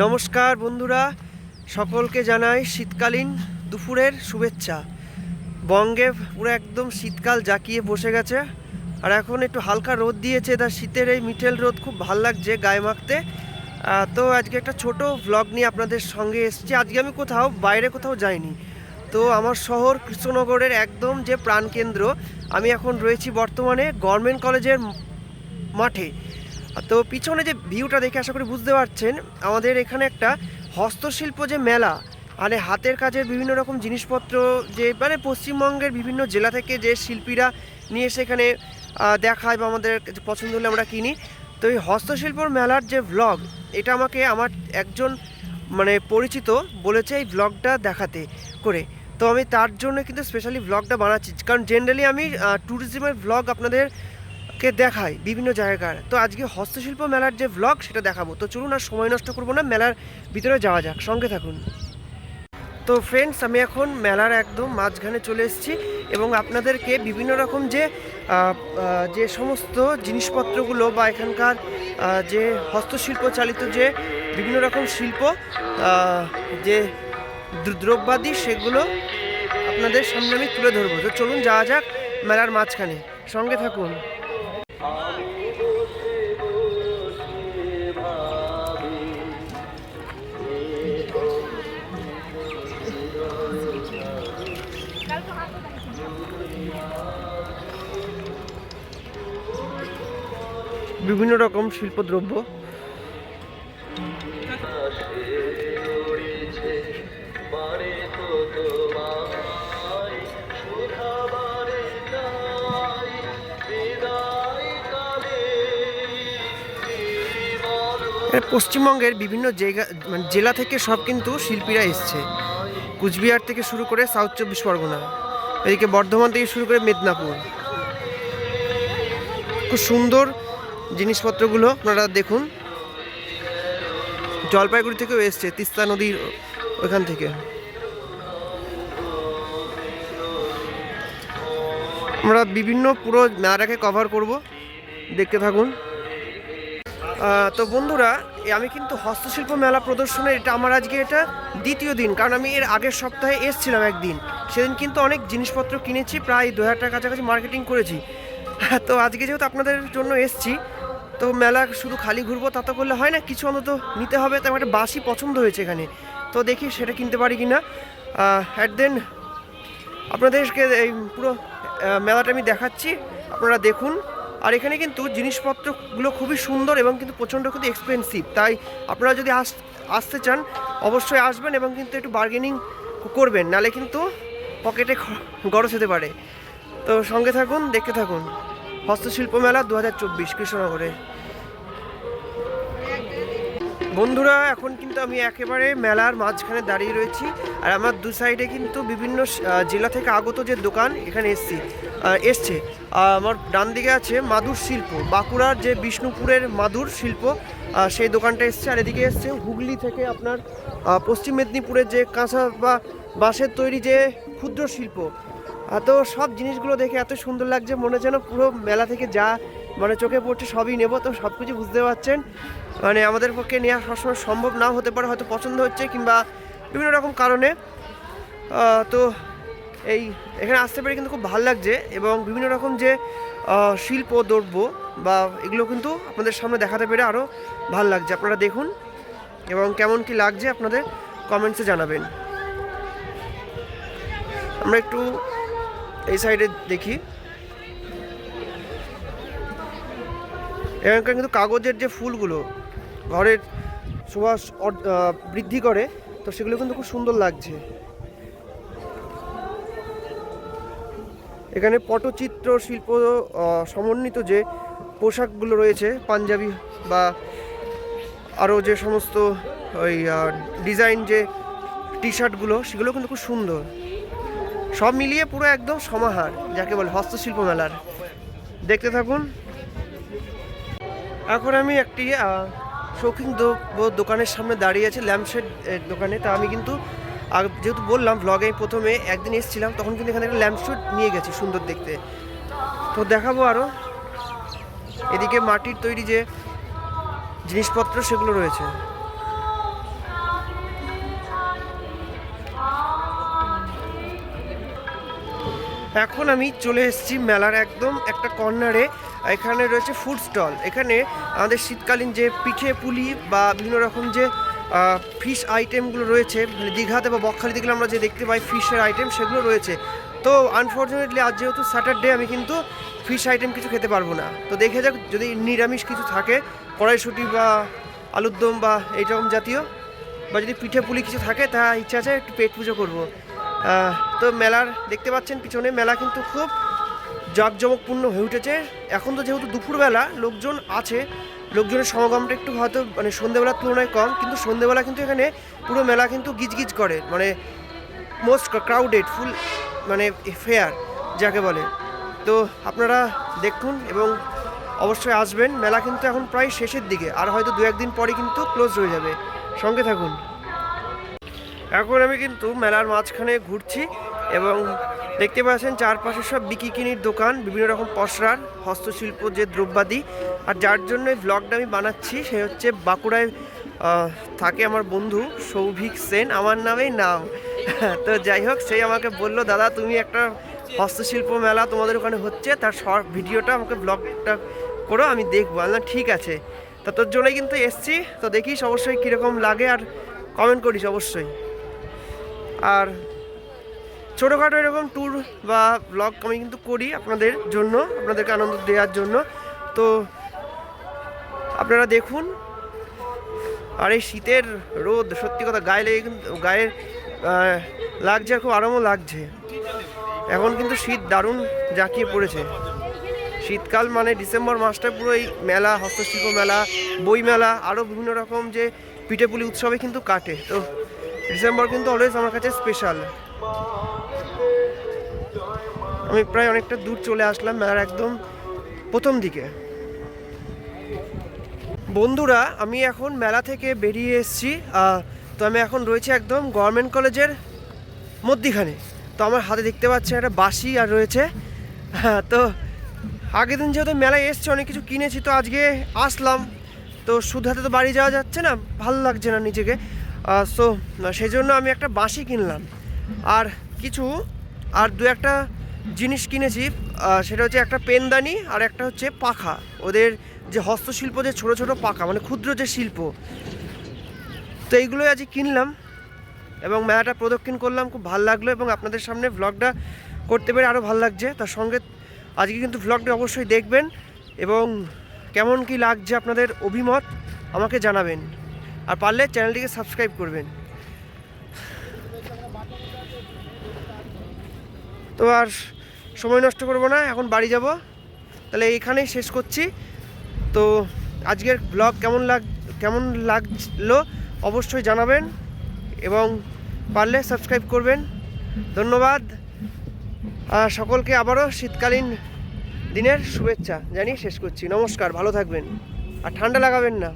নমস্কার বন্ধুরা, সকলকে জানাই শীতকালীন দুপুরের শুভেচ্ছা। বঙ্গে পুরো একদম শীতকাল জাঁকিয়ে বসে গেছে, আর এখন একটু হালকা রোদ দিয়েছে। তার শীতের এই মিঠেল রোদ খুব ভাল লাগছে গায়ে মাখতে। তো আজকে একটা ছোট ভ্লগ নিয়ে আপনাদের সঙ্গে এসেছি। আজকে আমি বাইরে কোথাও যাইনি। তো আমার শহর কৃষ্ণনগরের একদম যে প্রাণকেন্দ্র, আমি এখন রয়েছি বর্তমানে গভর্নমেন্ট কলেজের মাঠে। তো পিছনে যে ভিউটা দেখে আশা করি বুঝতে পারছেন, আমাদের এখানে একটা হস্তশিল্প যে মেলা, মানে হাতের কাজের বিভিন্ন রকম জিনিসপত্র, যে মানে পশ্চিমবঙ্গের বিভিন্ন জেলা থেকে যে শিল্পীরা নিয়ে সেখানে দেখায় বা আমাদের পছন্দ হলে আমরা কিনি। তো এই হস্তশিল্পর মেলার যে ভ্লগ, এটা আমাকে আমার একজন মানে পরিচিত বলেছে এই ভ্লগটা দেখাতে করে। তো আমি তার জন্য কিন্তু স্পেশালি ভ্লগটা বানাচ্ছি, কারণ জেনারেলি আমি ট্যুরিজমের ভ্লগ আপনাদের দেখাই বিভিন্ন জায়গার। তো আজকে হস্তশিল্প মেলার যে ভ্লগ সেটা দেখাবো। তো চলুন আর সময় নষ্ট করবো না, মেলার ভিতরে যাওয়া যাক, সঙ্গে থাকুন। তো ফ্রেন্ডস, আমি এখন মেলার একদম মাঝখানে চলে এসেছি এবং আপনাদেরকে বিভিন্ন রকম যে সমস্ত জিনিসপত্রগুলো বা এখানকার যে হস্তশিল্প চালিত যে বিভিন্ন রকম শিল্প, যে দ্রব্যাদি, সেগুলো আপনাদের সামনে আমি তুলে ধরবো। তো চলুন যাওয়া যাক মেলার মাঝখানে, সঙ্গে থাকুন। বিভিন্ন রকম শিল্পদ্রব্য, পশ্চিমবঙ্গের বিভিন্ন জায়গা মানে জেলা থেকে সব কিন্তু শিল্পীরা এসছে। কুচবিহার থেকে শুরু করে সাউথ 24 পরগনা, এদিকে বর্ধমান থেকে শুরু করে মেদিনীপুর। খুব সুন্দর জিনিসপত্রগুলো আপনারা দেখুন। জলপাইগুড়ি থেকেও এসছে, তিস্তা নদীর ওইখান থেকে। আমরা বিভিন্ন পুরো মেলাটাকে কভার করব, দেখতে থাকুন। তো বন্ধুরা, আমি কিন্তু হস্তশিল্প মেলা প্রদর্শনে এটা দ্বিতীয় দিন, কারণ আমি এর আগের সপ্তাহে এসেছিলাম একদিন। সেদিন কিন্তু অনেক জিনিসপত্র কিনেছি, প্রায় 2000 টাকার কাছাকাছি মার্কেটিং করেছি। তো আজকে যেহেতু আপনাদের জন্য এসছি, তো মেলা শুধু খালি ঘুরবো তা তো করলে হয় না, কিছু অন্তত নিতে হবে। তো আমার একটা বাঁশি পছন্দ হয়েছে এখানে, তো দেখি সেটা কিনতে পারি কি না। অ্যাট দেন আপনাদেরকে এই পুরো মেলাটা আমি দেখাচ্ছি, আপনারা দেখুন। আর এখানে কিন্তু জিনিসপত্রগুলো খুবই সুন্দর এবং কিন্তু প্রচণ্ড কিন্তু এক্সপেন্সিভ। তাই আপনারা যদি আসতে চান অবশ্যই আসবেন এবং কিন্তু একটু বার্গেনিং করবেন, নালে কিন্তু পকেটে গরজ হতে পারে। তো সঙ্গে থাকুন, দেখতে থাকুন। হস্তশিল্প মেলা 2024 কৃষ্ণনগরে। বন্ধুরা, এখন কিন্তু আমি একেবারে মেলার মাঝখানে দাঁড়িয়ে রয়েছি, আর আমার দু সাইডে কিন্তু বিভিন্ন জেলা থেকে আগত যে দোকান এখানে এসছে। আমার ডান দিকে আছে মাদুর শিল্প, বাঁকুড়ার যে বিষ্ণুপুরের মাদুর শিল্প, সেই দোকানটা এসছে। আর এদিকে এসছে হুগলি থেকে আপনার পশ্চিম মেদিনীপুরের যে কাঁচা বা বাঁশের তৈরি যে ক্ষুদ্র শিল্প। তো সব জিনিসগুলো দেখে এত সুন্দর লাগছে, মনে যেন পুরো মেলা থেকে যা মানে চোখে পড়ছে সবই নেব। তো সব কিছু বুঝতে পারছেন, মানে আমাদের পক্ষে নেওয়া সবসময় সম্ভব নাও হতে পারে, হয়তো পছন্দ হচ্ছে কিংবা বিভিন্ন রকম কারণে। তো এখানে আসতে পেরে কিন্তু খুব ভালো লাগছে, এবং বিভিন্ন রকম যে শিল্প দ্রব্য বা এগুলো কিন্তু আপনাদের সামনে দেখাতে পেরে আরও ভালো লাগছে। আপনারা দেখুন এবং কেমন কি লাগছে আপনাদের কমেন্টসে জানাবেন। আমরা একটু এই সাইডে দেখি। এখানকার কিন্তু কাগজের যে ফুলগুলো ঘরের শোভা বৃদ্ধি করে, তো সেগুলো কিন্তু খুব সুন্দর লাগছে। এখানে পটচিত্র শিল্প সমন্বিত যে পোশাকগুলো রয়েছে, পাঞ্জাবি বা আরও যে সমস্ত ওই ডিজাইন যে টি শার্টগুলো, সেগুলো কিন্তু খুব সুন্দর। সব মিলিয়ে পুরো একদম সমাহার, যাকে বলে হস্তশিল্প মেলার। দেখতে থাকুন। এখন আমি একটি শৌখিন দোকানের সামনে দাঁড়িয়ে আছি, ল্যাম্পশেড দোকানে। তা আমি কিন্তু যেহেতু বললাম ব্লগে প্রথমে একদিন এসেছিলাম, তখন কিন্তু এখানে একটা ল্যাম্পশেড নিয়ে গেছি, সুন্দর দেখতে। তো দেখাবো আরও। এদিকে মাটির তৈরি যে জিনিসপত্র সেগুলো রয়েছে। এখন আমি চলে এসেছি মেলার একদম একটা কর্নারে। এখানে রয়েছে ফুড স্টল। এখানে আমাদের শীতকালীন যে পিঠে পুলি বা বিভিন্ন রকম যে ফিশ আইটেমগুলো রয়েছে, মানে দীঘাতে বা বকখালিতে গেলে আমরা যে দেখতে পাই ফিশের আইটেম, সেগুলো রয়েছে। তো আনফর্চুনেটলি আজ যেহেতু স্যাটারডে, আমি কিন্তু ফিশ আইটেম কিছু খেতে পারবো না। তো দেখে যাক, যদি নিরামিষ কিছু থাকে, কড়াইশুঁটি বা আলুর দম বা এইরকম জাতীয়, বা যদি পিঠে পুলি কিছু থাকে, তা ইচ্ছা আছে একটু পেট পুজো করবো। তো মেলার দেখতে পাচ্ছেন পিছনে মেলা কিন্তু খুব জাঁকজমকপূর্ণ হয়ে উঠেছে। এখন তো যেহেতু দুপুরবেলা লোকজন আছে, লোকজনের সমাগমটা একটু হয়তো মানে সন্ধ্যেবেলার তুলনায় কম, কিন্তু সন্ধ্যেবেলা কিন্তু এখানে পুরো মেলা কিন্তু গিজগিজ করে, মানে মোস্ট ক্রাউডেড ফুল, মানে ফেয়ার যাকে বলে। তো আপনারা দেখুন এবং অবশ্যই আসবেন। মেলা কিন্তু এখন প্রায় শেষের দিকে, আর হয়তো 2-1 দিন পরে কিন্তু ক্লোজ হয়ে যাবে। সঙ্গে থাকুন। এখন আমি কিন্তু মেলার মাঝখানে ঘুরছি এবং দেখতে পাচ্ছেন চারপাশে সব বিকিনির দোকান, বিভিন্ন রকম পসরার হস্তশিল্প যে দ্রব্যাদি। আর যার জন্য এই ব্লগটা আমি বানাচ্ছি সে হচ্ছে বাঁকুড়ায় থাকে আমার বন্ধু সৌভিক সেন, আমার নামেই নাম। তো যাই হোক, সেই আমাকে বলল, দাদা তুমি একটা হস্তশিল্প মেলা তোমাদের ওখানে হচ্ছে, তার শর্ট ভিডিওটা আমাকে ব্লগটা করো, আমি দেখবো। না ঠিক আছে, তা তোর জন্যই কিন্তু এসছি। তো দেখিস অবশ্যই কীরকম লাগে, আর কমেন্ট করিস অবশ্যই। আর ছোটোখাটো এরকম ট্যুর বা ব্লগ আমি কিন্তু করি আপনাদের জন্য, আপনাদেরকে আনন্দ দেওয়ার জন্য। তো আপনারা দেখুন। আর এই শীতের রোদ সত্যি কথা গায়ে লেগে কিন্তু গায়ে লাগছে, আর খুব আরামও লাগছে। এখন কিন্তু শীত দারুণ জাঁকিয়ে পড়েছে। শীতকাল মানে ডিসেম্বর মাসটা পুরো এই মেলা, হস্তশিল্প মেলা, বই মেলা, আরও বিভিন্ন রকম যে পিঠেপুলি উৎসবে কিন্তু কাটে। তো ডিসেম্বর কিন্তু অলওয়েজ আমার কাছে স্পেশাল। আমি প্রায় অনেকটা দূর চলে আসলাম মেলার একদম প্রথম দিকে। বন্ধুরা, আমি এখন মেলা থেকে বেরিয়ে এসেছি। তো আমি এখন রয়েছে একদম গভর্নমেন্ট কলেজের মধ্যিখানে। তো আমার হাতে দেখতে পাচ্ছেন একটা বাঁশি আর রয়েছে। তো আগের দিন যেহেতু মেলায় এসছে, অনেক কিছু কিনেছি, তো আজকে আসলাম। তো শুধু হাতে তো বাড়ি যাওয়া যাচ্ছে না, ভালো লাগছে না নিজেকে। সো সেই জন্য আমি একটা বাঁশি কিনলাম, আর কিছু আর 2-1টা জিনিস কিনেছি। সেটা হচ্ছে একটা পেনদানি, আর একটা হচ্ছে পাখা। ওদের যে হস্তশিল্প, যে ছোটো ছোটো পাখা, মানে ক্ষুদ্র যে শিল্প, তো এইগুলোই আজকে কিনলাম এবং মেলাটা প্রদক্ষিণ করলাম। খুব ভালো লাগলো এবং আপনাদের সামনে ভ্লগটা করতে পেরে আরও ভালো লাগছে। তার সঙ্গে আজকে কিন্তু ভ্লগটা অবশ্যই দেখবেন এবং কেমন কি লাগছে আপনাদের অভিমত আমাকে জানাবেন, আর পারলে চ্যানেলটিকে সাবস্ক্রাইব করবেন। তো আর সময় নষ্ট করব না, এখন বাড়ি যাব। তাহলে এইখানেই শেষ করছি। তো আজকের ব্লগ কেমন লাগলো অবশ্যই জানাবেন এবং পারলে সাবস্ক্রাইব করবেন। ধন্যবাদ। সকলকে আবারও শীতকালীন দিনের শুভেচ্ছা জানিয়ে শেষ করছি। নমস্কার, ভালো থাকবেন আর ঠান্ডা লাগাবেন না।